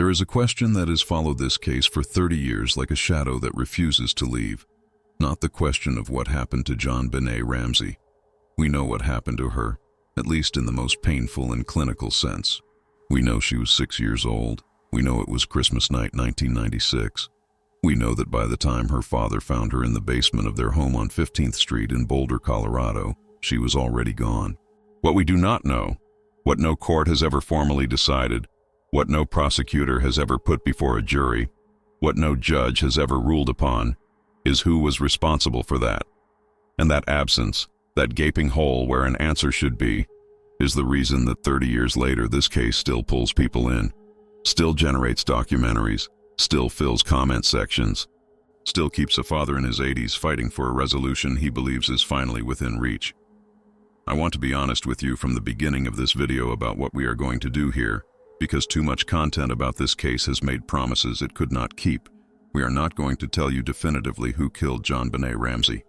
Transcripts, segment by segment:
There is a question that has followed this case for 30 years like a shadow that refuses to leave. Not the question of what happened to JonBenét Ramsey. We know what happened to her, at least in the most painful and clinical sense. We know she was 6 years old. We know it was Christmas night 1996. We know that by the time her father found her in the basement of their home on 15th Street in Boulder, Colorado, she was already gone. What we do not know, what no court has ever formally decided, what no prosecutor has ever put before a jury, what no judge has ever ruled upon, is who was responsible for that. And that absence, that gaping hole where an answer should be, is the reason that 30 years later this case still pulls people in, still generates documentaries, still fills comment sections, still keeps a father in his 80s fighting for a resolution he believes is finally within reach. I want to be honest with you from the beginning of this video about what we are going to do here, because too much content about this case has made promises it could not keep. We are not going to tell you definitively who killed JonBenét Ramsey.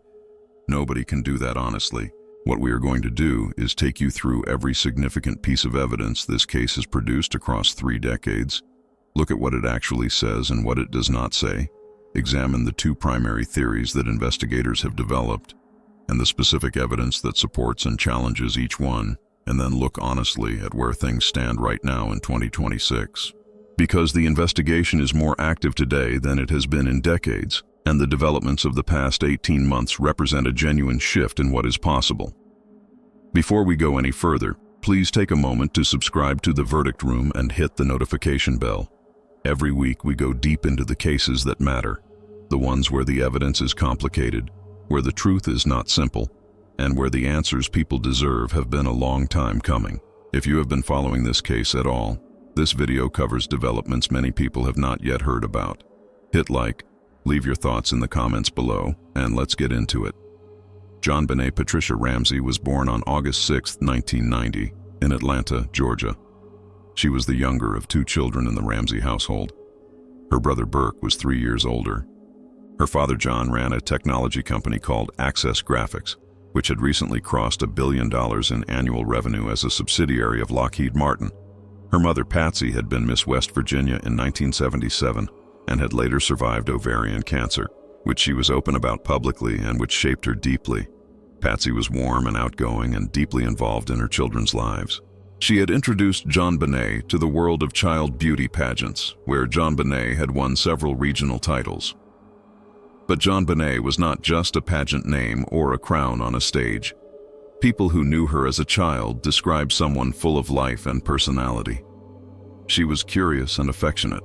Nobody can do that honestly. What we are going to do is take you through every significant piece of evidence this case has produced across 3 decades, look at what it actually says and what it does not say, examine the 2 primary theories that investigators have developed, and the specific evidence that supports and challenges each one, and then look honestly at where things stand right now in 2026. Because the investigation is more active today than it has been in decades, and the developments of the past 18 months represent a genuine shift in what is possible. Before we go any further, please take a moment to subscribe to The Verdict Room and hit the notification bell. Every week we go deep into the cases that matter, the ones where the evidence is complicated, where the truth is not simple, and where the answers people deserve have been a long time coming. If you have been following this case at all, this video covers developments many people have not yet heard about. Hit like, leave your thoughts in the comments below, and let's get into it. JonBenét Patricia Ramsey was born on August 6, 1990, in Atlanta, Georgia. She was the younger of 2 children in the Ramsey household. Her brother Burke was 3 years older. Her father John ran a technology company called Access Graphics, which had recently crossed $1 billion in annual revenue as a subsidiary of Lockheed Martin. Her mother Patsy had been Miss West Virginia in 1977 and had later survived ovarian cancer, which she was open about publicly and which shaped her deeply. Patsy was warm and outgoing and deeply involved in her children's lives. She had introduced JonBenét to the world of child beauty pageants, where JonBenét had won several regional titles. But JonBenét was not just a pageant name or a crown on a stage. People who knew her as a child described someone full of life and personality. She was curious and affectionate.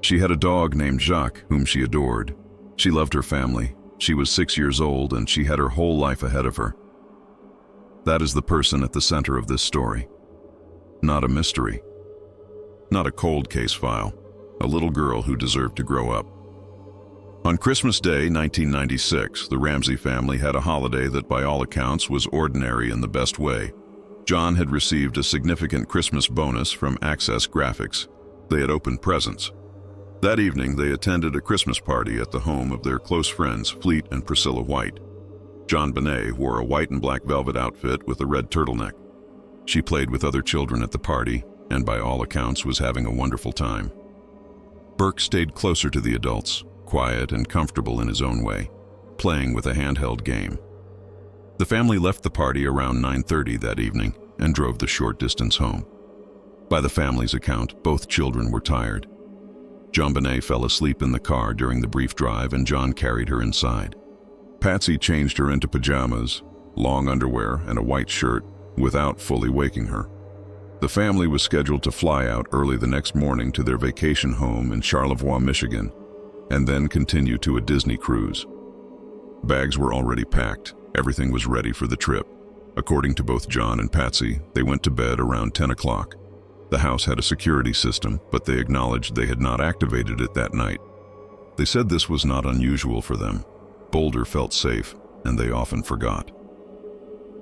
She had a dog named Jacques, whom she adored. She loved her family. She was 6 years old and she had her whole life ahead of her. That is the person at the center of this story. Not a mystery. Not a cold case file. A little girl who deserved to grow up. On Christmas Day, 1996, the Ramsey family had a holiday that by all accounts was ordinary in the best way. John had received a significant Christmas bonus from Access Graphics. They had opened presents. That evening, they attended a Christmas party at the home of their close friends, Fleet and Priscilla White. JonBenét wore a white and black velvet outfit with a red turtleneck. She played with other children at the party, and by all accounts was having a wonderful time. Burke stayed closer to the adults, quiet and comfortable in his own way, playing with a handheld game. The family left the party around 9:30 that evening and drove the short distance home. By the family's account, both children were tired. JonBenét fell asleep in the car during the brief drive and John carried her inside. Patsy changed her into pajamas, long underwear, and a white shirt without fully waking her. The family was scheduled to fly out early the next morning to their vacation home in Charlevoix, Michigan, and then continue to a Disney cruise. Bags were already packed. Everything was ready for the trip. According to both John and Patsy, they went to bed around 10 o'clock. The house had a security system, but they acknowledged they had not activated it that night. They said this was not unusual for them. Boulder felt safe, and they often forgot.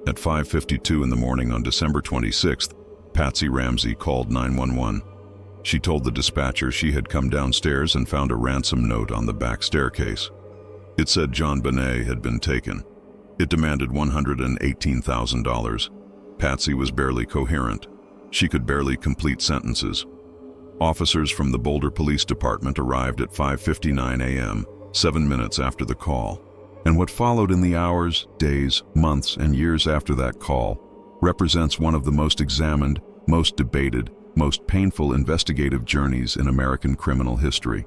At 5:52 in the morning on December 26th, Patsy Ramsey called 911. She told the dispatcher she had come downstairs and found a ransom note on the back staircase. It said JonBenét had been taken. It demanded $118,000. Patsy was barely coherent. She could barely complete sentences. Officers from the Boulder Police Department arrived at 5:59 a.m., 7 minutes after the call. And what followed in the hours, days, months, and years after that call represents one of the most examined, most debated, most painful investigative journeys in American criminal history.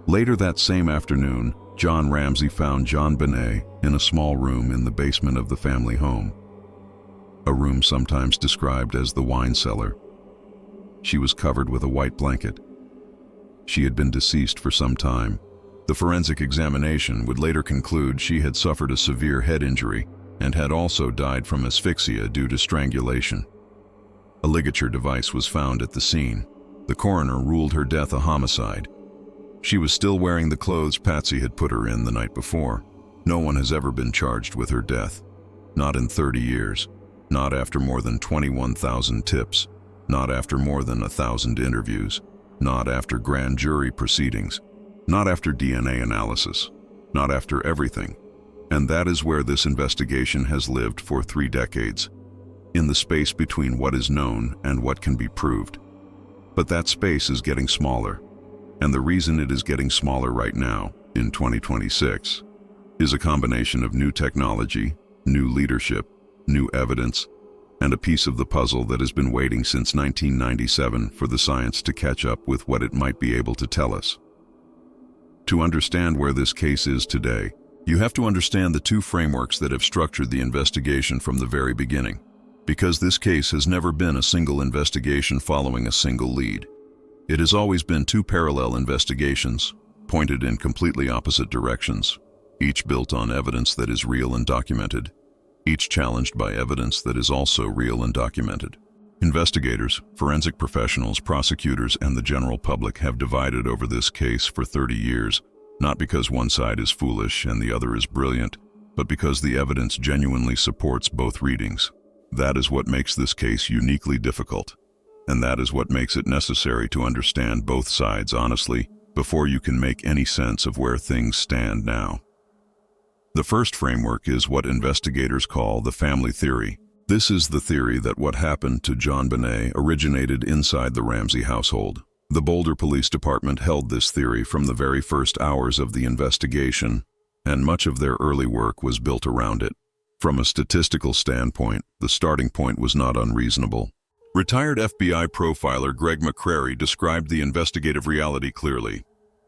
Later that same afternoon, John Ramsey found JonBenét in a small room in the basement of the family home, a room sometimes described as the wine cellar. She was covered with a white blanket. She had been deceased for some time. The forensic examination would later conclude she had suffered a severe head injury and had also died from asphyxia due to strangulation. A ligature device was found at the scene. The coroner ruled her death a homicide. She was still wearing the clothes Patsy had put her in the night before. No one has ever been charged with her death. Not in 30 years. Not after more than 21,000 tips. Not after more than 1,000 interviews. Not after grand jury proceedings. Not after DNA analysis. Not after everything. And that is where this investigation has lived for 3 decades. In the space between what is known and what can be proved. But that space is getting smaller. And the reason it is getting smaller right now, in 2026, is a combination of new technology, new leadership, new evidence, and a piece of the puzzle that has been waiting since 1997 for the science to catch up with what it might be able to tell us. To understand where this case is today, you have to understand the 2 frameworks that have structured the investigation from the very beginning. Because this case has never been a single investigation following a single lead. It has always been 2 parallel investigations, pointed in completely opposite directions, each built on evidence that is real and documented, each challenged by evidence that is also real and documented. Investigators, forensic professionals, prosecutors, and the general public have divided over this case for 30 years, not because one side is foolish and the other is brilliant, but because the evidence genuinely supports both readings. That is what makes this case uniquely difficult, and that is what makes it necessary to understand both sides honestly before you can make any sense of where things stand now. The first framework is what investigators call the family theory. This is the theory that what happened to JonBenét originated inside the Ramsey household. The Boulder Police Department held this theory from the very first hours of the investigation, and much of their early work was built around it. From a statistical standpoint, the starting point was not unreasonable. Retired FBI profiler Greg McCrary described the investigative reality clearly.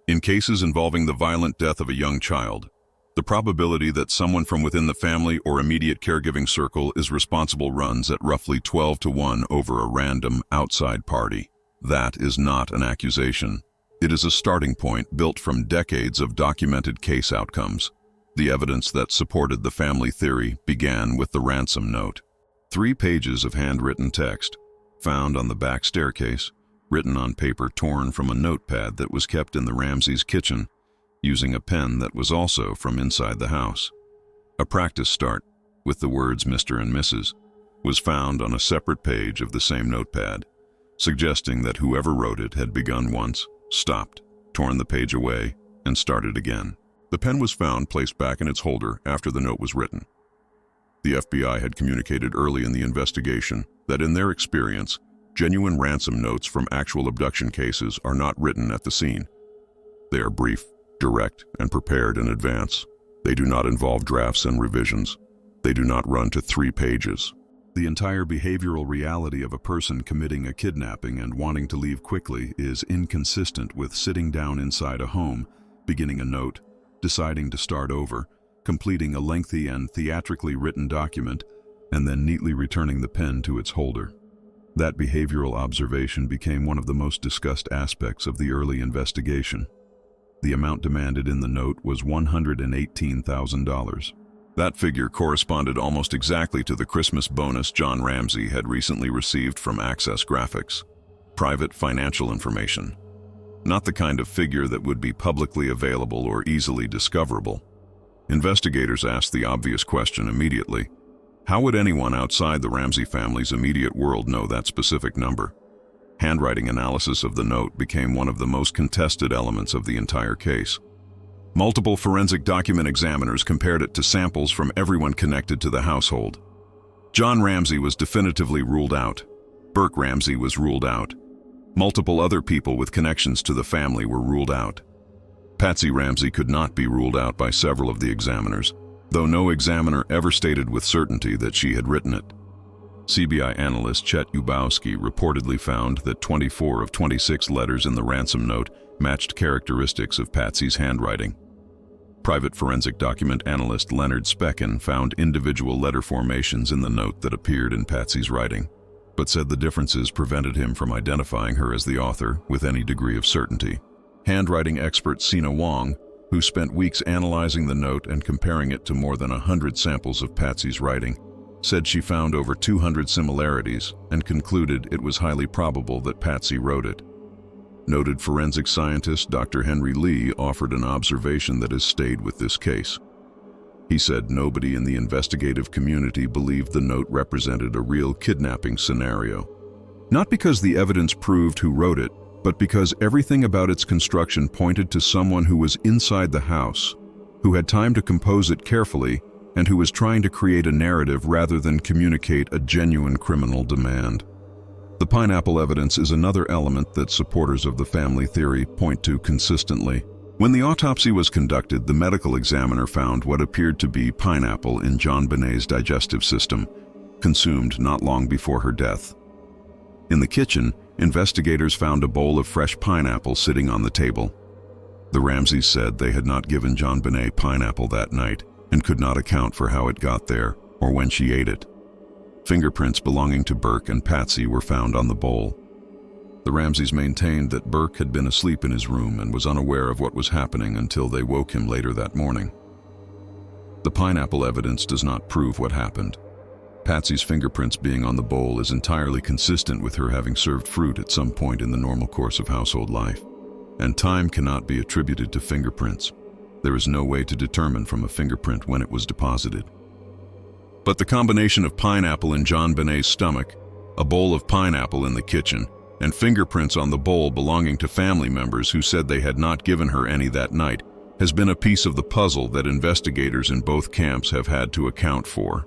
In cases involving the violent death of a young child, the probability that someone from within the family or immediate caregiving circle is responsible runs at roughly 12 to 1 over a random outside party. That is not an accusation. It is a starting point built from decades of documented case outcomes. The evidence that supported the family theory began with the ransom note. 3 pages of handwritten text, found on the back staircase, written on paper torn from a notepad that was kept in the Ramseys' kitchen, using a pen that was also from inside the house. A practice start, with the words Mr. and Mrs., was found on a separate page of the same notepad, suggesting that whoever wrote it had begun once, stopped, torn the page away, and started again. The pen was found placed back in its holder after the note was written. The FBI had communicated early in the investigation that in their experience, genuine ransom notes from actual abduction cases are not written at the scene. They are brief, direct, and prepared in advance. They do not involve drafts and revisions. They do not run to 3 pages. The entire behavioral reality of a person committing a kidnapping and wanting to leave quickly is inconsistent with sitting down inside a home, beginning a note, deciding to start over, completing a lengthy and theatrically written document, and then neatly returning the pen to its holder. That behavioral observation became one of the most discussed aspects of the early investigation. The amount demanded in the note was $118,000. That figure corresponded almost exactly to the Christmas bonus John Ramsey had recently received from Access Graphics. Private financial information. Not the kind of figure that would be publicly available or easily discoverable. Investigators asked the obvious question immediately. How would anyone outside the Ramsey family's immediate world know that specific number? Handwriting analysis of the note became one of the most contested elements of the entire case. Multiple forensic document examiners compared it to samples from everyone connected to the household. John Ramsey was definitively ruled out. Burke Ramsey was ruled out. Multiple other people with connections to the family were ruled out. Patsy Ramsey could not be ruled out by several of the examiners, though no examiner ever stated with certainty that she had written it. CBI analyst Chet Ubowski reportedly found that 24 of 26 letters in the ransom note matched characteristics of Patsy's handwriting. Private forensic document analyst Leonard Specken found individual letter formations in the note that appeared in Patsy's writing, but said the differences prevented him from identifying her as the author with any degree of certainty. Handwriting expert Sina Wong, who spent weeks analyzing the note and comparing it to more than 100 samples of Patsy's writing, said she found over 200 similarities and concluded it was highly probable that Patsy wrote it. Noted forensic scientist Dr. Henry Lee offered an observation that has stayed with this case. He said nobody in the investigative community believed the note represented a real kidnapping scenario. Not because the evidence proved who wrote it, but because everything about its construction pointed to someone who was inside the house, who had time to compose it carefully, and who was trying to create a narrative rather than communicate a genuine criminal demand. The pineapple evidence is another element that supporters of the family theory point to consistently. When the autopsy was conducted, the medical examiner found what appeared to be pineapple in JonBenét's digestive system, consumed not long before her death. In the kitchen, investigators found a bowl of fresh pineapple sitting on the table. The Ramseys said they had not given JonBenét pineapple that night and could not account for how it got there or when she ate it. Fingerprints belonging to Burke and Patsy were found on the bowl. The Ramseys maintained that Burke had been asleep in his room and was unaware of what was happening until they woke him later that morning. The pineapple evidence does not prove what happened. Patsy's fingerprints being on the bowl is entirely consistent with her having served fruit at some point in the normal course of household life, and time cannot be attributed to fingerprints. There is no way to determine from a fingerprint when it was deposited. But the combination of pineapple in JonBenét's stomach, a bowl of pineapple in the kitchen, and fingerprints on the bowl belonging to family members who said they had not given her any that night has been a piece of the puzzle that investigators in both camps have had to account for.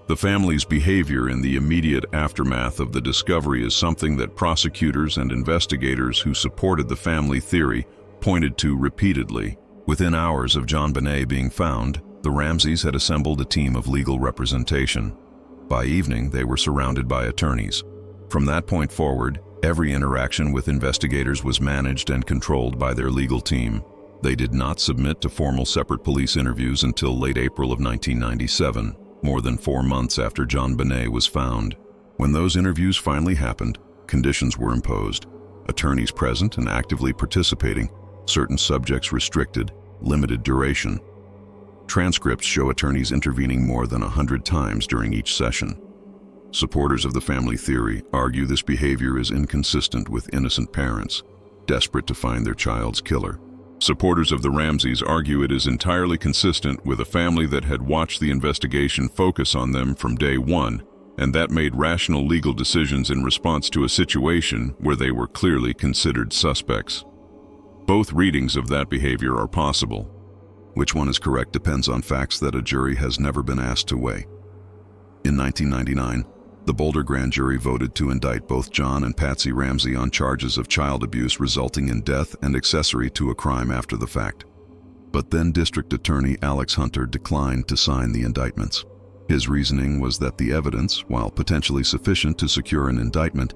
The family's behavior in the immediate aftermath of the discovery is something that prosecutors and investigators who supported the family theory pointed to repeatedly. Within hours of JonBenét being found, the Ramseys had assembled a team of legal representation. By evening, they were surrounded by attorneys. From that point forward, every interaction with investigators was managed and controlled by their legal team. They did not submit to formal separate police interviews until late April of 1997, more than 4 months after JonBenét was found. When those interviews finally happened, conditions were imposed. Attorneys present and actively participating, certain subjects restricted, limited duration. Transcripts show attorneys intervening more than 100 times during each session. Supporters of the family theory argue this behavior is inconsistent with innocent parents, desperate to find their child's killer. Supporters of the Ramseys argue it is entirely consistent with a family that had watched the investigation focus on them from day one, and that made rational legal decisions in response to a situation where they were clearly considered suspects. Both readings of that behavior are possible. Which one is correct depends on facts that a jury has never been asked to weigh. In 1999, the Boulder grand jury voted to indict both John and Patsy Ramsey on charges of child abuse resulting in death and accessory to a crime after the fact. But then District Attorney Alex Hunter declined to sign the indictments. His reasoning was that the evidence, while potentially sufficient to secure an indictment,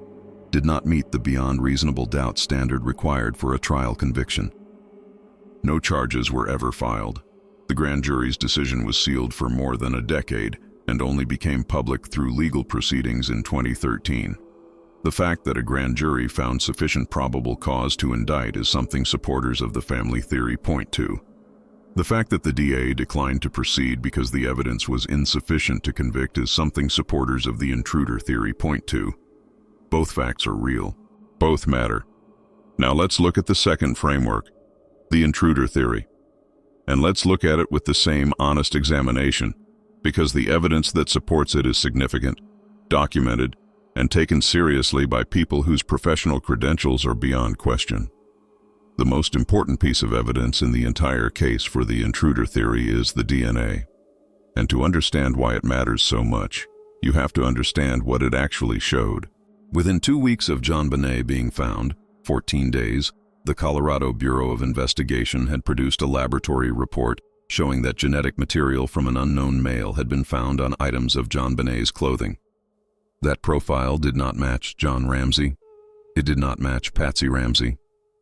did not meet the beyond reasonable doubt standard required for a trial conviction. No charges were ever filed. The grand jury's decision was sealed for more than a decade and only became public through legal proceedings in 2013. The fact that a grand jury found sufficient probable cause to indict is something supporters of the family theory point to. The fact that the DA declined to proceed because the evidence was insufficient to convict is something supporters of the intruder theory point to. Both facts are real. Both matter. Now let's look at the second framework, the intruder theory. And let's look at it with the same honest examination, because the evidence that supports it is significant, documented, and taken seriously by people whose professional credentials are beyond question. The most important piece of evidence in the entire case for the intruder theory is the DNA. And to understand why it matters so much, you have to understand what it actually showed. Within 2 weeks of JonBenét being found, 14 days, the Colorado Bureau of Investigation had produced a laboratory report showing that genetic material from an unknown male had been found on items of JonBenét's clothing. That profile did not match John Ramsey. It did not match Patsy Ramsey.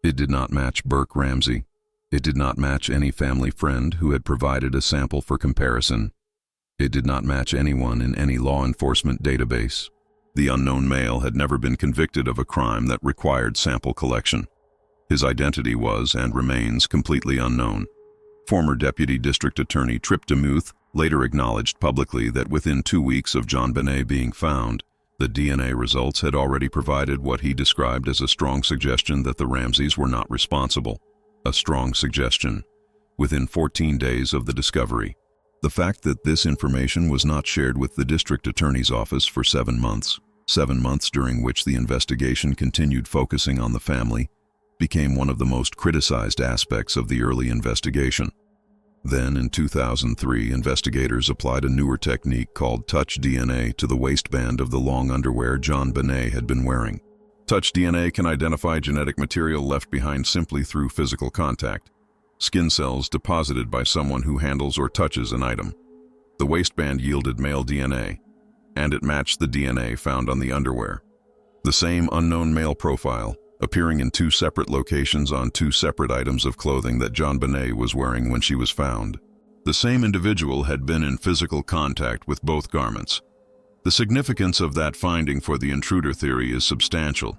It did not match Burke Ramsey. It did not match any family friend who had provided a sample for comparison. It did not match anyone in any law enforcement database. The unknown male had never been convicted of a crime that required sample collection. His identity was, and remains, completely unknown. Former Deputy District Attorney Trip DeMuth later acknowledged publicly that within 2 weeks of JonBenét being found, the DNA results had already provided what he described as a strong suggestion that the Ramseys were not responsible. A strong suggestion. Within 14 days of the discovery. The fact that this information was not shared with the District Attorney's office for 7 months, 7 months during which the investigation continued focusing on the family, became one of the most criticized aspects of the early investigation. Then, in 2003, investigators applied a newer technique called touch DNA to the waistband of the long underwear JonBenét had been wearing. Touch DNA can identify genetic material left behind simply through physical contact, skin cells deposited by someone who handles or touches an item. The waistband yielded male DNA, and it matched the DNA found on the underwear. The same unknown male profile, appearing in 2 separate locations on 2 separate items of clothing that JonBenét was wearing when she was found. The same individual had been in physical contact with both garments. The significance of that finding for the intruder theory is substantial.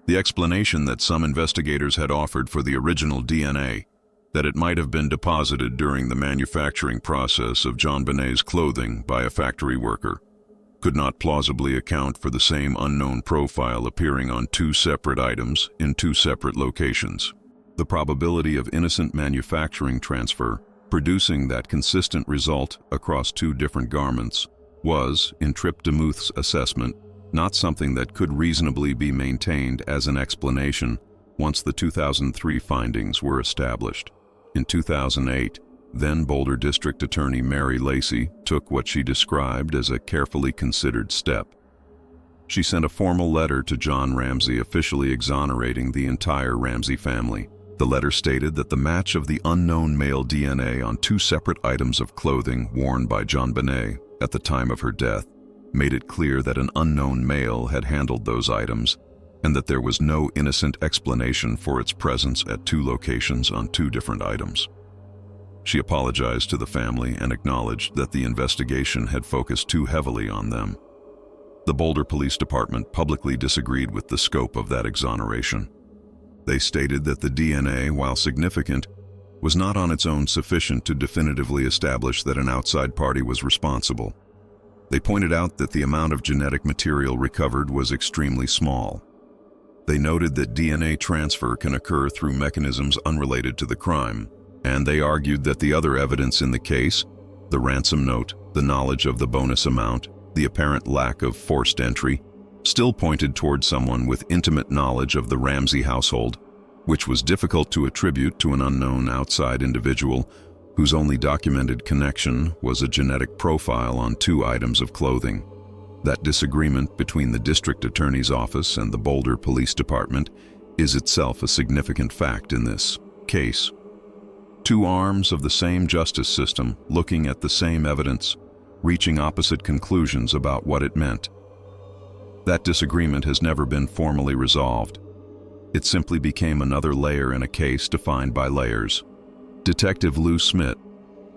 The explanation that some investigators had offered for the original DNA, that it might have been deposited during the manufacturing process of JonBenét's clothing by a factory worker, could not plausibly account for the same unknown profile appearing on 2 separate items in 2 separate locations. The probability of innocent manufacturing transfer, producing that consistent result across 2 different garments, was, in Trip DeMuth's assessment, not something that could reasonably be maintained as an explanation once the 2003 findings were established. In 2008, then Boulder District Attorney Mary Lacey took what she described as a carefully considered step. She sent a formal letter to John Ramsey officially exonerating the entire Ramsey family. The letter stated that the match of the unknown male DNA on 2 separate items of clothing worn by JonBenét at the time of her death made it clear that an unknown male had handled those items and that there was no innocent explanation for its presence at 2 locations on 2 different items. She apologized to the family and acknowledged that the investigation had focused too heavily on them. The Boulder Police Department publicly disagreed with the scope of that exoneration. They stated that the DNA, while significant, was not on its own sufficient to definitively establish that an outside party was responsible. They pointed out that the amount of genetic material recovered was extremely small. They noted that DNA transfer can occur through mechanisms unrelated to the crime, and they argued that the other evidence in the case, the ransom note, the knowledge of the bonus amount, the apparent lack of forced entry, still pointed toward someone with intimate knowledge of the Ramsey household, which was difficult to attribute to an unknown outside individual whose only documented connection was a genetic profile on 2 items of clothing. That disagreement between the District Attorney's Office and the Boulder Police Department is itself a significant fact in this case. 2 arms of the same justice system looking at the same evidence, reaching opposite conclusions about what it meant. That disagreement has never been formally resolved. It simply became another layer in a case defined by layers. Detective Lou Smith,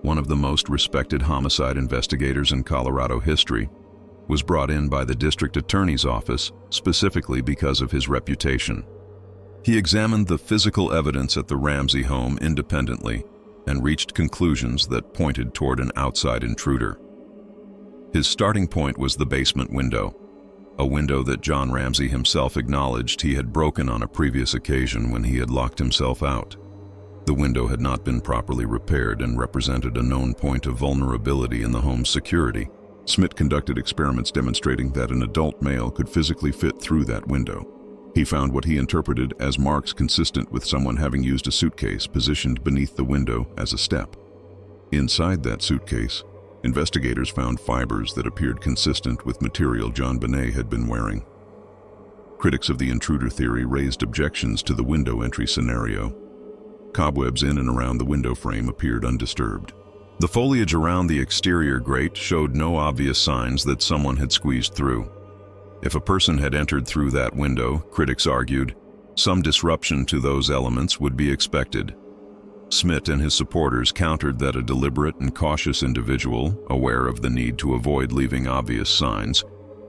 one of the most respected homicide investigators in Colorado history, was brought in by the District Attorney's Office specifically because of his reputation. He examined the physical evidence at the Ramsey home independently and reached conclusions that pointed toward an outside intruder. His starting point was the basement window, a window that John Ramsey himself acknowledged he had broken on a previous occasion when he had locked himself out. The window had not been properly repaired and represented a known point of vulnerability in the home's security. Smith conducted experiments demonstrating that an adult male could physically fit through that window. He found what he interpreted as marks consistent with someone having used a suitcase positioned beneath the window as a step. Inside that suitcase, investigators found fibers that appeared consistent with material JonBenét had been wearing. Critics of the intruder theory raised objections to the window entry scenario. Cobwebs in and around the window frame appeared undisturbed. The foliage around the exterior grate showed no obvious signs that someone had squeezed through. If a person had entered through that window, critics argued, some disruption to those elements would be expected. Smith and his supporters countered that a deliberate and cautious individual, aware of the need to avoid leaving obvious signs,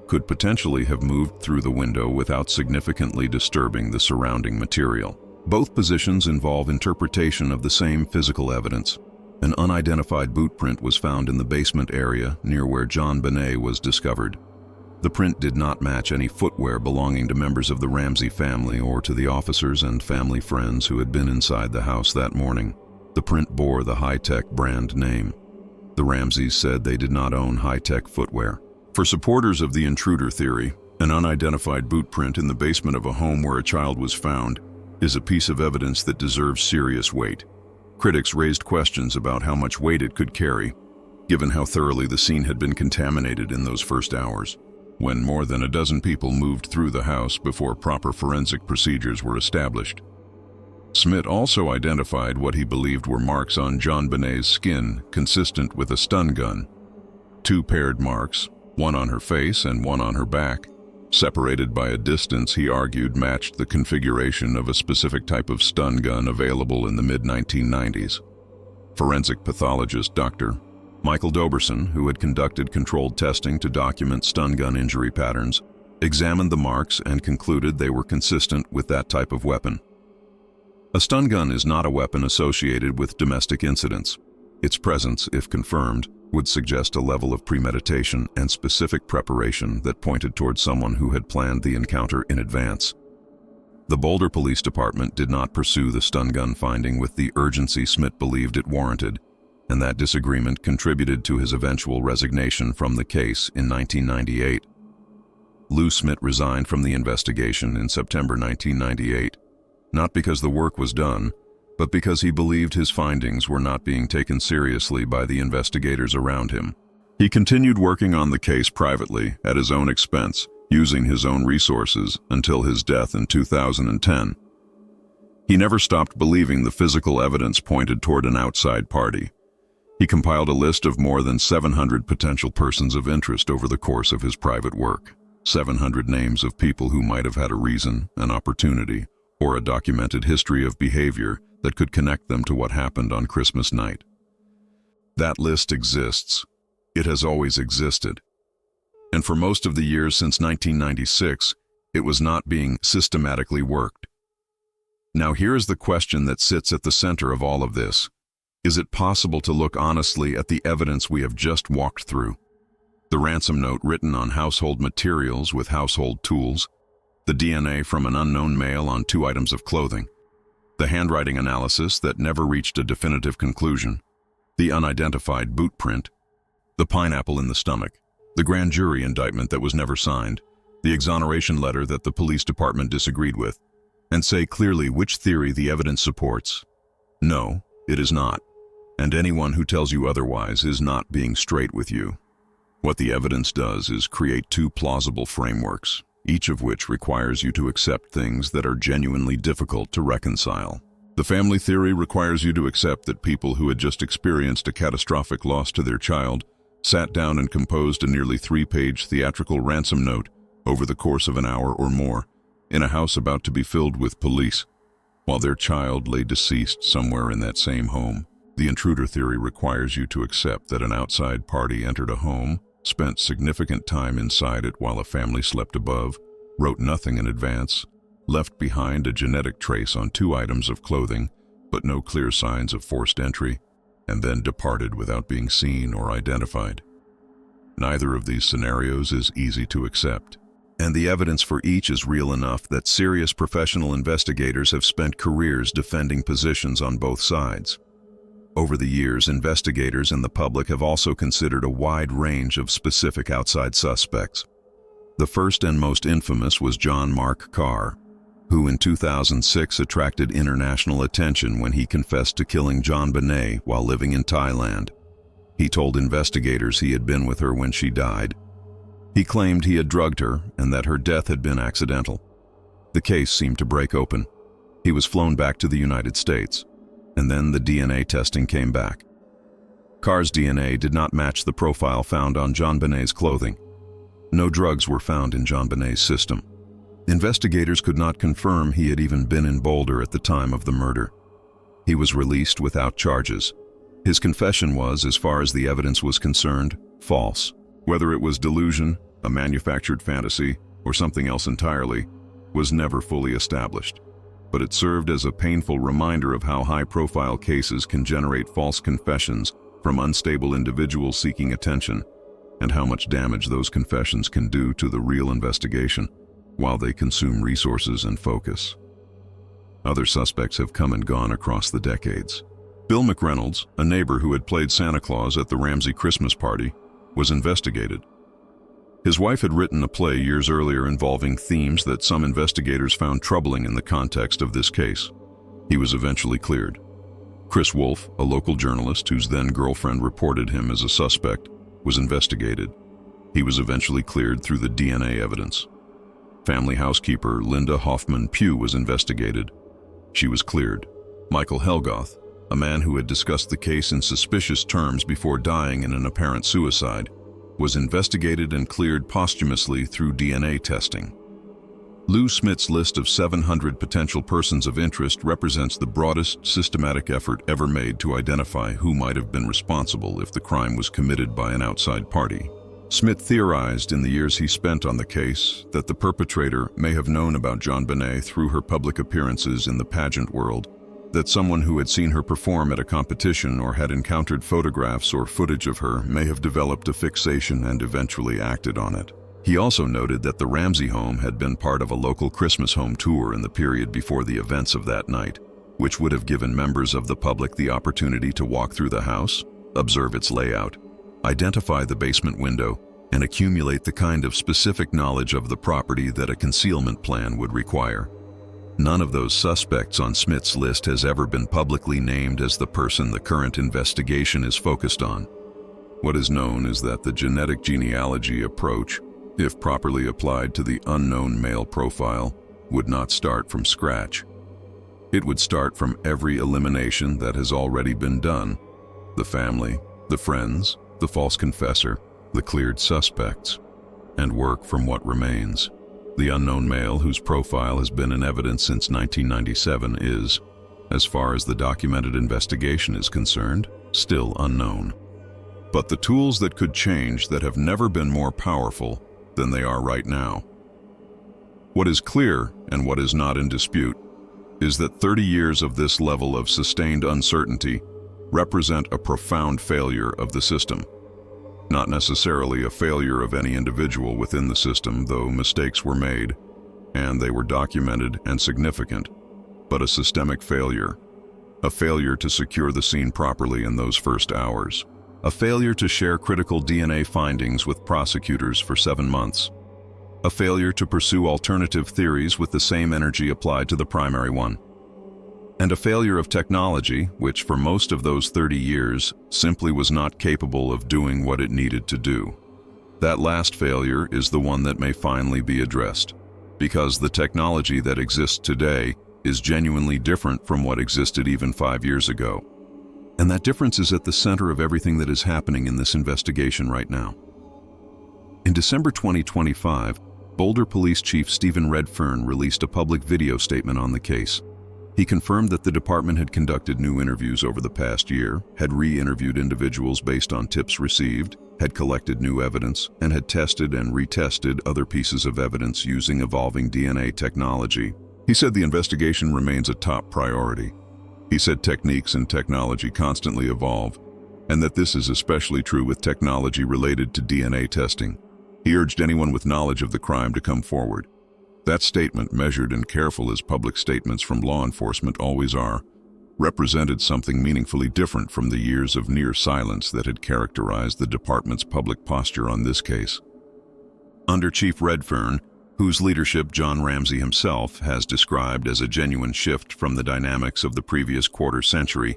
could potentially have moved through the window without significantly disturbing the surrounding material. Both positions involve interpretation of the same physical evidence. An unidentified boot print was found in the basement area near where JonBenét was discovered. The print did not match any footwear belonging to members of the Ramsey family or to the officers and family friends who had been inside the house that morning. The print bore the high-tech brand name. The Ramseys said they did not own high-tech footwear. For supporters of the intruder theory, an unidentified boot print in the basement of a home where a child was found is a piece of evidence that deserves serious weight. Critics raised questions about how much weight it could carry, given how thoroughly the scene had been contaminated in those first hours, when more than a dozen people moved through the house before proper forensic procedures were established. Smith also identified what he believed were marks on JonBenét's skin consistent with a stun gun. 2 paired marks, one on her face and one on her back, separated by a distance he argued matched the configuration of a specific type of stun gun available in the mid-1990s. Forensic pathologist Dr. Michael Doberson, who had conducted controlled testing to document stun gun injury patterns, examined the marks and concluded they were consistent with that type of weapon. A stun gun is not a weapon associated with domestic incidents. Its presence, if confirmed, would suggest a level of premeditation and specific preparation that pointed towards someone who had planned the encounter in advance. The Boulder Police Department did not pursue the stun gun finding with the urgency Smith believed it warranted, and that disagreement contributed to his eventual resignation from the case in 1998. Lou Smith resigned from the investigation in September 1998, not because the work was done, but because he believed his findings were not being taken seriously by the investigators around him. He continued working on the case privately at his own expense, using his own resources until his death in 2010. He never stopped believing the physical evidence pointed toward an outside party. He compiled a list of more than 700 potential persons of interest over the course of his private work, 700 names of people who might have had a reason, an opportunity, or a documented history of behavior that could connect them to what happened on Christmas night. That list exists. It has always existed. And for most of the years since 1996, it was not being systematically worked. Now here is the question that sits at the center of all of this. Is it possible to look honestly at the evidence we have just walked through? The ransom note written on household materials with household tools, the DNA from an unknown male on 2 items of clothing, the handwriting analysis that never reached a definitive conclusion, the unidentified boot print, the pineapple in the stomach, the grand jury indictment that was never signed, the exoneration letter that the police department disagreed with, and say clearly which theory the evidence supports. No, it is not. And anyone who tells you otherwise is not being straight with you. What the evidence does is create 2 plausible frameworks, each of which requires you to accept things that are genuinely difficult to reconcile. The family theory requires you to accept that people who had just experienced a catastrophic loss to their child sat down and composed a nearly 3-page theatrical ransom note over the course of an hour or more in a house about to be filled with police, while their child lay deceased somewhere in that same home. The intruder theory requires you to accept that an outside party entered a home, spent significant time inside it while a family slept above, wrote nothing in advance, left behind a genetic trace on 2 items of clothing, but no clear signs of forced entry, and then departed without being seen or identified. Neither of these scenarios is easy to accept, and the evidence for each is real enough that serious professional investigators have spent careers defending positions on both sides. Over the years, investigators and the public have also considered a wide range of specific outside suspects. The first and most infamous was John Mark Carr, who in 2006 attracted international attention when he confessed to killing JonBenét while living in Thailand. He told investigators he had been with her when she died. He claimed he had drugged her and that her death had been accidental. The case seemed to break open. He was flown back to the United States, and then the DNA testing came back. Carr's DNA did not match the profile found on JonBenét's clothing. No drugs were found in JonBenét's system. Investigators could not confirm he had even been in Boulder at the time of the murder. He was released without charges. His confession was, as far as the evidence was concerned, false. Whether it was delusion, a manufactured fantasy, or something else entirely, was never fully established. But it served as a painful reminder of how high-profile cases can generate false confessions from unstable individuals seeking attention, and how much damage those confessions can do to the real investigation while they consume resources and focus. Other suspects have come and gone across the decades. Bill McReynolds, a neighbor who had played Santa Claus at the Ramsey Christmas party, was investigated. His wife had written a play years earlier involving themes that some investigators found troubling in the context of this case. He was eventually cleared. Chris Wolf, a local journalist whose then-girlfriend reported him as a suspect, was investigated. He was eventually cleared through the DNA evidence. Family housekeeper Linda Hoffman Pugh was investigated. She was cleared. Michael Helgoth, a man who had discussed the case in suspicious terms before dying in an apparent suicide, was investigated and cleared posthumously through DNA testing. Lou Smith's list of 700 potential persons of interest represents the broadest systematic effort ever made to identify who might have been responsible if the crime was committed by an outside party. Smith theorized in the years he spent on the case that the perpetrator may have known about JonBenét through her public appearances in the pageant world, that someone who had seen her perform at a competition or had encountered photographs or footage of her may have developed a fixation and eventually acted on it. He also noted that the Ramsey home had been part of a local Christmas home tour in the period before the events of that night, which would have given members of the public the opportunity to walk through the house, observe its layout, identify the basement window, and accumulate the kind of specific knowledge of the property that a concealment plan would require. None of those suspects on Smith's list has ever been publicly named as the person the current investigation is focused on. What is known is that the genetic genealogy approach, if properly applied to the unknown male profile, would not start from scratch. It would start from every elimination that has already been done: the family, the friends, the false confessor, the cleared suspects, and work from what remains. The unknown male, whose profile has been in evidence since 1997, is, as far as the documented investigation is concerned, still unknown. But the tools that could change that have never been more powerful than they are right now. What is clear, and what is not in dispute, is that 30 years of this level of sustained uncertainty represent a profound failure of the system. Not necessarily a failure of any individual within the system, though mistakes were made, and they were documented and significant, but a systemic failure. A failure to secure the scene properly in those first hours. A failure to share critical DNA findings with prosecutors for 7 months. A failure to pursue alternative theories with the same energy applied to the primary one. And a failure of technology, which for most of those 30 years simply was not capable of doing what it needed to do. That last failure is the one that may finally be addressed, because the technology that exists today is genuinely different from what existed even 5 years ago. And that difference is at the center of everything that is happening in this investigation right now. In December 2025, Boulder Police Chief Stephen Redfern released a public video statement on the case. He confirmed that the department had conducted new interviews over the past year, had re-interviewed individuals based on tips received, had collected new evidence, and had tested and retested other pieces of evidence using evolving DNA technology. He said the investigation remains a top priority. He said techniques and technology constantly evolve, and that this is especially true with technology related to DNA testing. He urged anyone with knowledge of the crime to come forward. That statement, measured and careful as public statements from law enforcement always are, represented something meaningfully different from the years of near silence that had characterized the department's public posture on this case. Under Chief Redfern, whose leadership John Ramsey himself has described as a genuine shift from the dynamics of the previous quarter century,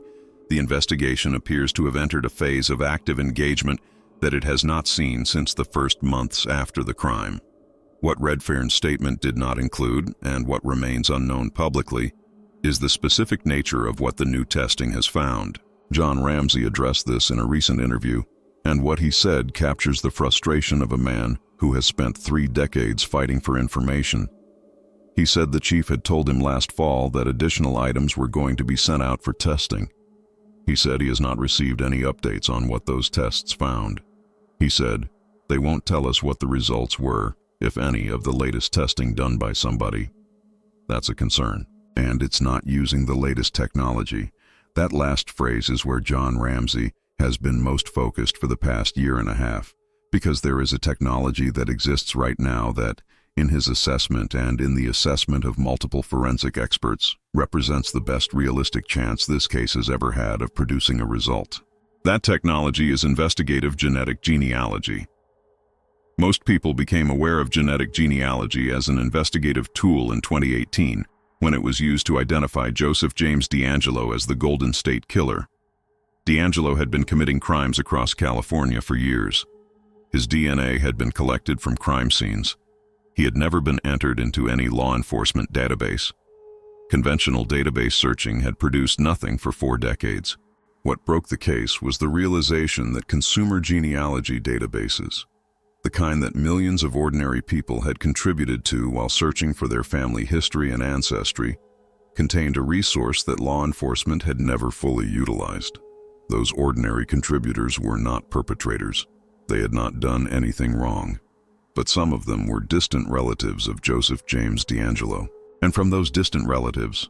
the investigation appears to have entered a phase of active engagement that it has not seen since the first months after the crime. What Redfern's statement did not include, and what remains unknown publicly, is the specific nature of what the new testing has found. John Ramsey addressed this in a recent interview, and what he said captures the frustration of a man who has spent 3 decades fighting for information. He said the chief had told him last fall that additional items were going to be sent out for testing. He said he has not received any updates on what those tests found. He said, "They won't tell us what the results were, if any, of the latest testing done by somebody." That's a concern. And it's not using the latest technology. That last phrase is where John Ramsey has been most focused for the past year and a half, because there is a technology that exists right now that, in his assessment and in the assessment of multiple forensic experts, represents the best realistic chance this case has ever had of producing a result. That technology is investigative genetic genealogy. Most people became aware of genetic genealogy as an investigative tool in 2018, when it was used to identify Joseph James DeAngelo as the Golden State Killer. DeAngelo had been committing crimes across California for years. His DNA had been collected from crime scenes. He had never been entered into any law enforcement database. Conventional database searching had produced nothing for 4 decades. What broke the case was the realization that consumer genealogy databases, the kind that millions of ordinary people had contributed to while searching for their family history and ancestry, contained a resource that law enforcement had never fully utilized. Those ordinary contributors were not perpetrators. They had not done anything wrong. But some of them were distant relatives of Joseph James DeAngelo. And from those distant relatives,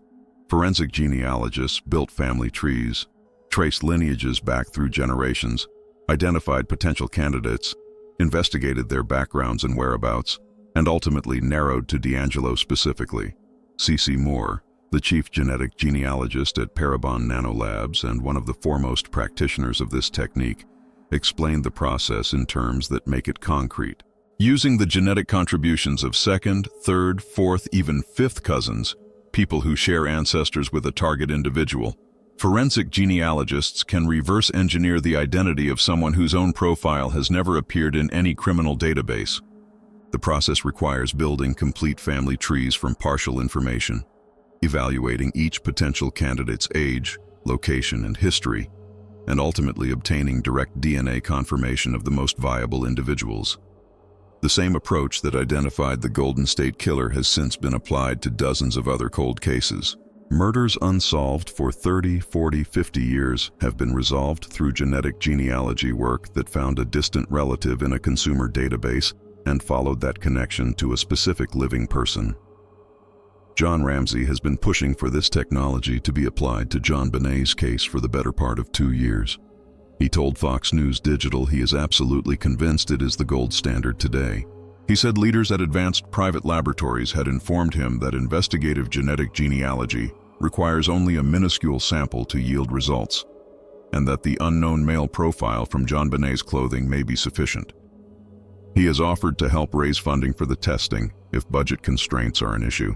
forensic genealogists built family trees, traced lineages back through generations, identified potential candidates, investigated their backgrounds and whereabouts, and ultimately narrowed to DeAngelo specifically. C.C. Moore, the chief genetic genealogist at Parabon Nanolabs and one of the foremost practitioners of this technique, explained the process in terms that make it concrete. Using the genetic contributions of second, third, fourth, even fifth cousins, people who share ancestors with a target individual, forensic genealogists can reverse engineer the identity of someone whose own profile has never appeared in any criminal database. The process requires building complete family trees from partial information, evaluating each potential candidate's age, location, and history, and ultimately obtaining direct DNA confirmation of the most viable individuals. The same approach that identified the Golden State Killer has since been applied to dozens of other cold cases. Murders unsolved for 30, 40, 50 years have been resolved through genetic genealogy work that found a distant relative in a consumer database and followed that connection to a specific living person. John Ramsey has been pushing for this technology to be applied to JonBenét's case for the better part of 2 years. He told Fox News Digital he is absolutely convinced it is the gold standard today. He said leaders at advanced private laboratories had informed him that investigative genetic genealogy requires only a minuscule sample to yield results, and that the unknown male profile from JonBenét's clothing may be sufficient. He has offered to help raise funding for the testing if budget constraints are an issue.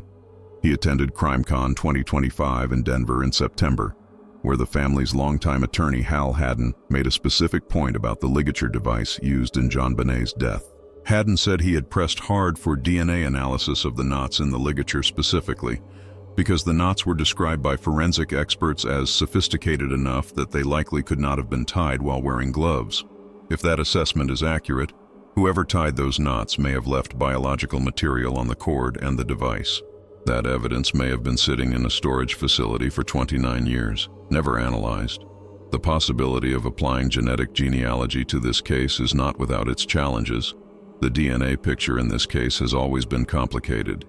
He attended CrimeCon 2025 in Denver in September, where the family's longtime attorney Hal Haddon made a specific point about the ligature device used in JonBenét's death. Haddon said he had pressed hard for DNA analysis of the knots in the ligature specifically, because the knots were described by forensic experts as sophisticated enough that they likely could not have been tied while wearing gloves. If that assessment is accurate, whoever tied those knots may have left biological material on the cord and the device. That evidence may have been sitting in a storage facility for 29 years, never analyzed. The possibility of applying genetic genealogy to this case is not without its challenges. The DNA picture in this case has always been complicated.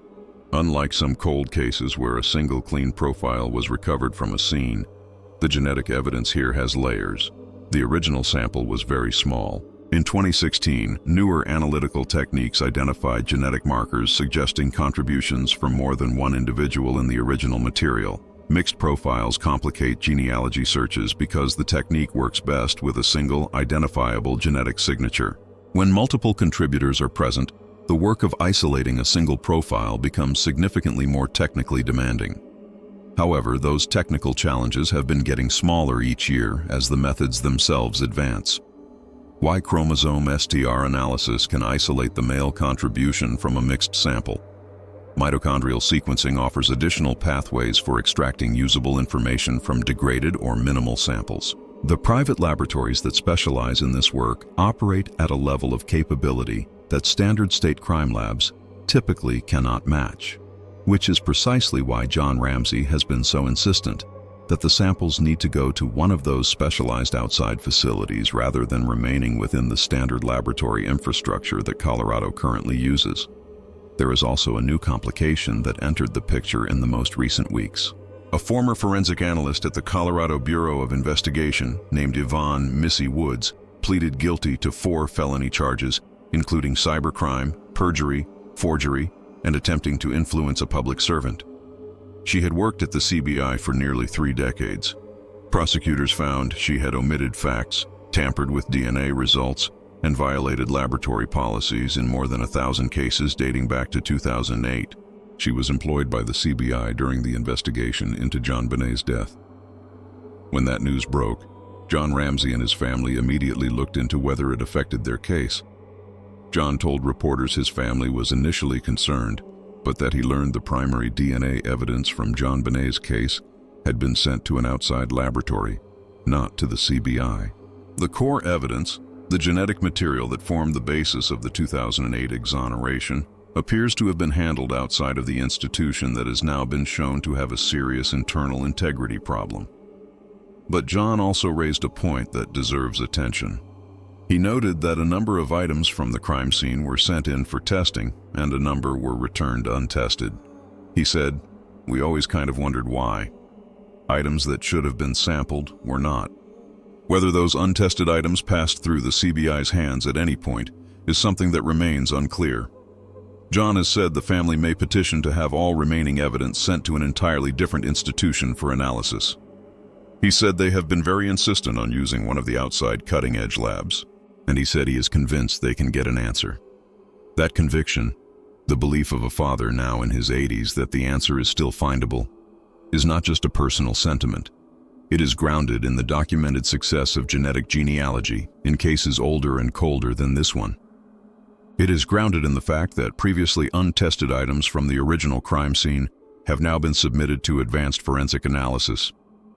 Unlike some cold cases where a single clean profile was recovered from a scene, the genetic evidence here has layers. The original sample was very small. In 2016, newer analytical techniques identified genetic markers suggesting contributions from more than one individual in the original material. Mixed profiles complicate genealogy searches because the technique works best with a single, identifiable genetic signature. When multiple contributors are present, the work of isolating a single profile becomes significantly more technically demanding. However, those technical challenges have been getting smaller each year as the methods themselves advance. Y chromosome STR analysis can isolate the male contribution from a mixed sample. Mitochondrial sequencing offers additional pathways for extracting usable information from degraded or minimal samples. The private laboratories that specialize in this work operate at a level of capability that standard state crime labs typically cannot match, which is precisely why John Ramsey has been so insistent that the samples need to go to one of those specialized outside facilities rather than remaining within the standard laboratory infrastructure that Colorado currently uses. There is also a new complication that entered the picture in the most recent weeks. A former forensic analyst at the Colorado Bureau of Investigation, named Yvonne "Missy" Woods, pleaded guilty to 4 felony charges, including cybercrime, perjury, forgery, and attempting to influence a public servant. She had worked at the CBI for nearly 3 decades. Prosecutors found she had omitted facts, tampered with DNA results, and violated laboratory policies in more than 1,000 cases dating back to 2008. She was employed by the CBI during the investigation into JonBenét's death. When that news broke, John Ramsey and his family immediately looked into whether it affected their case. John told reporters his family was initially concerned, but that he learned the primary DNA evidence from JonBenét's case had been sent to an outside laboratory, not to the CBI. The core evidence, the genetic material that formed the basis of the 2008 exoneration, appears to have been handled outside of the institution that has now been shown to have a serious internal integrity problem. But John also raised a point that deserves attention. He noted that a number of items from the crime scene were sent in for testing, and a number were returned untested. He said, "We always kind of wondered why. Items that should have been sampled were not. Whether those untested items passed through the CBI's hands at any point is something that remains unclear." John has said the family may petition to have all remaining evidence sent to an entirely different institution for analysis. He said they have been very insistent on using one of the outside cutting-edge labs, and he said he is convinced they can get an answer. That conviction, the belief of a father now in his 80s that the answer is still findable, is not just a personal sentiment. It is grounded in the documented success of genetic genealogy in cases older and colder than this one. It is grounded in the fact that previously untested items from the original crime scene have now been submitted to advanced forensic analysis,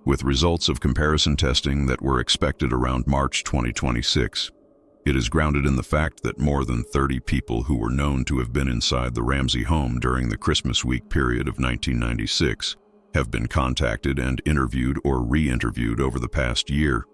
with results of comparison testing that were expected around March 2026. It is grounded in the fact that more than 30 people who were known to have been inside the Ramsey home during the Christmas week period of 1996 have been contacted and interviewed or re-interviewed over the past year.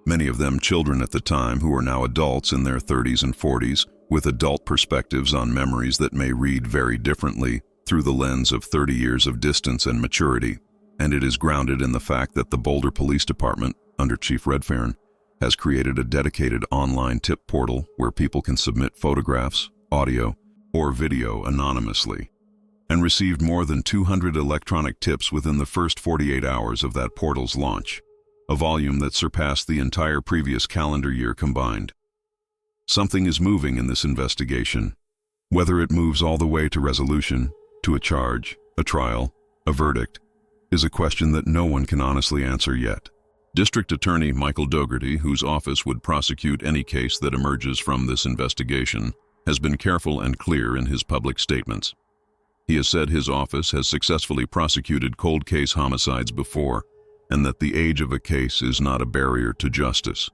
Many of them children at the time who are now adults in their 30s and 40s, with adult perspectives on memories that may read very differently through the lens of 30 years of distance and maturity. And it is grounded in the fact that the Boulder Police Department, under Chief Redfern, has created a dedicated online tip portal where people can submit photographs, audio, or video anonymously, and received more than 200 electronic tips within the first 48 hours of that portal's launch, a volume that surpassed the entire previous calendar year combined. Something is moving in this investigation. Whether it moves all the way to resolution, to a charge, a trial, a verdict, is a question that no one can honestly answer yet. District Attorney Michael Dougherty, whose office would prosecute any case that emerges from this investigation, has been careful and clear in his public statements. He has said his office has successfully prosecuted cold case homicides before, and that the age of a case is not a barrier to justice.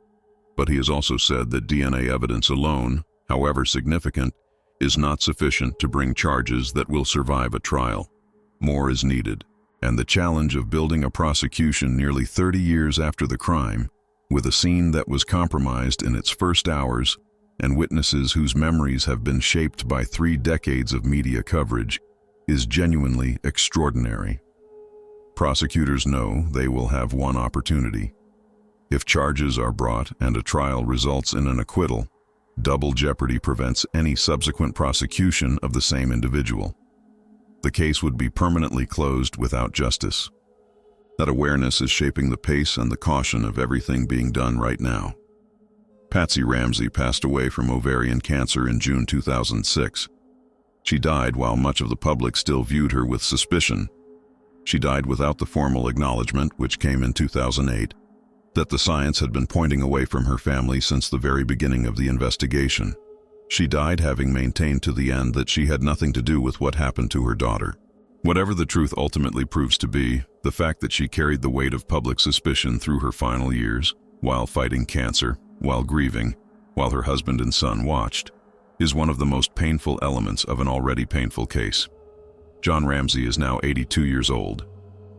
But he has also said that DNA evidence alone, however significant, is not sufficient to bring charges that will survive a trial. More is needed, and the challenge of building a prosecution nearly 30 years after the crime, with a scene that was compromised in its first hours and witnesses whose memories have been shaped by 3 decades of media coverage, is genuinely extraordinary. Prosecutors know they will have one opportunity. If charges are brought and a trial results in an acquittal, double jeopardy prevents any subsequent prosecution of the same individual. The case would be permanently closed without justice. That awareness is shaping the pace and the caution of everything being done right now. Patsy Ramsey passed away from ovarian cancer in June 2006. She died while much of the public still viewed her with suspicion. She died without the formal acknowledgement, which came in 2008. that the science had been pointing away from her family since the very beginning of the investigation. She died having maintained to the end that she had nothing to do with what happened to her daughter. Whatever the truth ultimately proves to be, the fact that she carried the weight of public suspicion through her final years, while fighting cancer, while grieving, while her husband and son watched, is one of the most painful elements of an already painful case. Jon Ramsey is now 82 years old.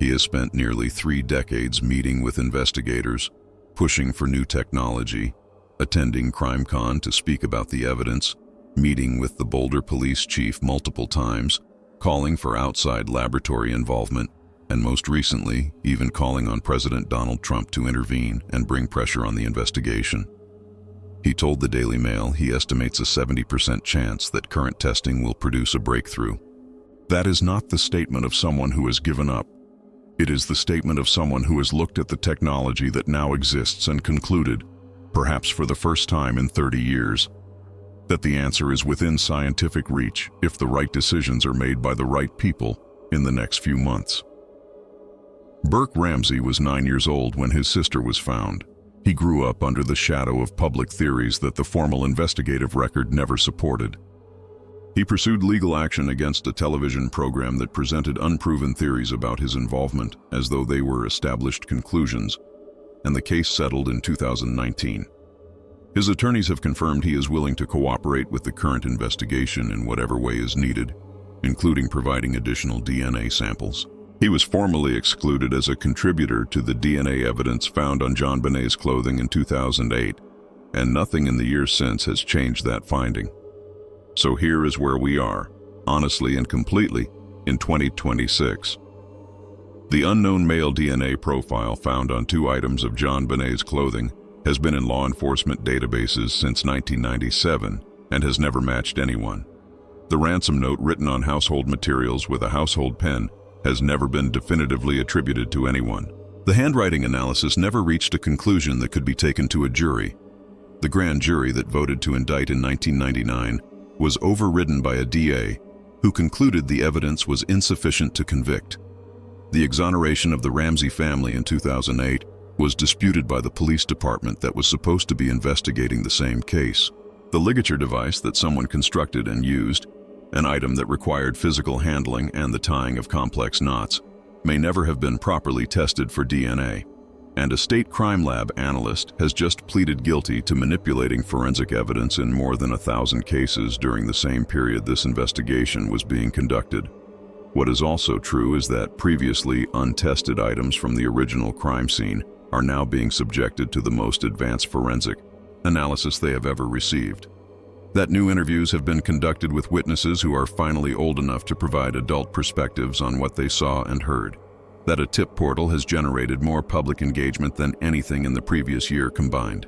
He has spent nearly 3 decades meeting with investigators, pushing for new technology, attending CrimeCon to speak about the evidence, meeting with the Boulder police chief multiple times, calling for outside laboratory involvement, and most recently, even calling on President Donald Trump to intervene and bring pressure on the investigation. He told the Daily Mail he estimates a 70% chance that current testing will produce a breakthrough. That is not the statement of someone who has given up. It is the statement of someone who has looked at the technology that now exists and concluded, perhaps for the first time in 30 years, that the answer is within scientific reach if the right decisions are made by the right people in the next few months. Burke Ramsey was 9 years old when his sister was found. He grew up under the shadow of public theories that the formal investigative record never supported. He pursued legal action against a television program that presented unproven theories about his involvement as though they were established conclusions, and the case settled in 2019. His attorneys have confirmed he is willing to cooperate with the current investigation in whatever way is needed, including providing additional DNA samples. He was formally excluded as a contributor to the DNA evidence found on JonBenét's clothing in 2008, and nothing in the years since has changed that finding. So here is where we are, honestly and completely, in 2026. The unknown male DNA profile found on 2 items of JonBenét's clothing has been in law enforcement databases since 1997 and has never matched anyone. The ransom note written on household materials with a household pen has never been definitively attributed to anyone. The handwriting analysis never reached a conclusion that could be taken to a jury. The grand jury that voted to indict in 1999 was overridden by a DA who concluded the evidence was insufficient to convict. The exoneration of the Ramsey family in 2008 was disputed by the police department that was supposed to be investigating the same case. The ligature device that someone constructed and used, an item that required physical handling and the tying of complex knots, may never have been properly tested for DNA. And a state crime lab analyst has just pleaded guilty to manipulating forensic evidence in more than 1,000 cases during the same period this investigation was being conducted. What is also true is that previously untested items from the original crime scene are now being subjected to the most advanced forensic analysis they have ever received. That new interviews have been conducted with witnesses who are finally old enough to provide adult perspectives on what they saw and heard. That a tip portal has generated more public engagement than anything in the previous year combined.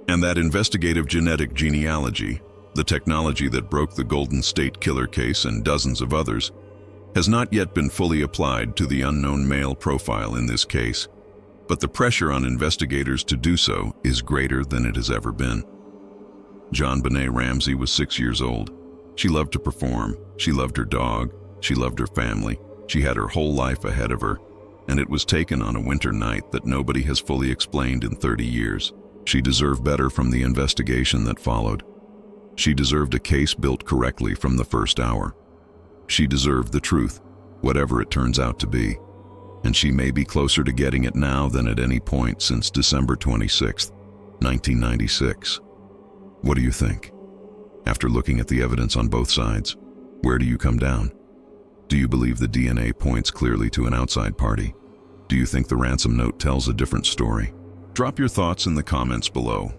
And that investigative genetic genealogy, the technology that broke the Golden State Killer case and dozens of others, has not yet been fully applied to the unknown male profile in this case, but the pressure on investigators to do so is greater than it has ever been. JonBenét Ramsey was 6 years old. She loved to perform, she loved her dog, she loved her family. She had her whole life ahead of her, and it was taken on a winter night that nobody has fully explained in 30 years. She deserved better from the investigation that followed. She deserved a case built correctly from the first hour. She deserved the truth, whatever it turns out to be, and she may be closer to getting it now than at any point since December 26, 1996. What do you think? After looking at the evidence on both sides, where do you come down? Do you believe the DNA points clearly to an outside party? Do you think the ransom note tells a different story? Drop your thoughts in the comments below.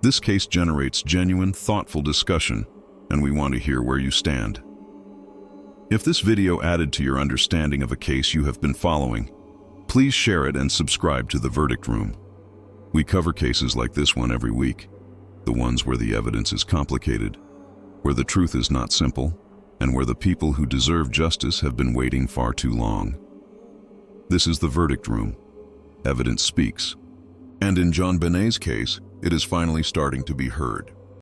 This case generates genuine, thoughtful discussion, and we want to hear where you stand. If this video added to your understanding of a case you have been following, please share it and subscribe to The Verdict Room. We cover cases like this one every week, the ones where the evidence is complicated, where the truth is not simple, and where the people who deserve justice have been waiting far too long. This is The Verdict Room. Evidence speaks. And in JonBenét's case, it is finally starting to be heard.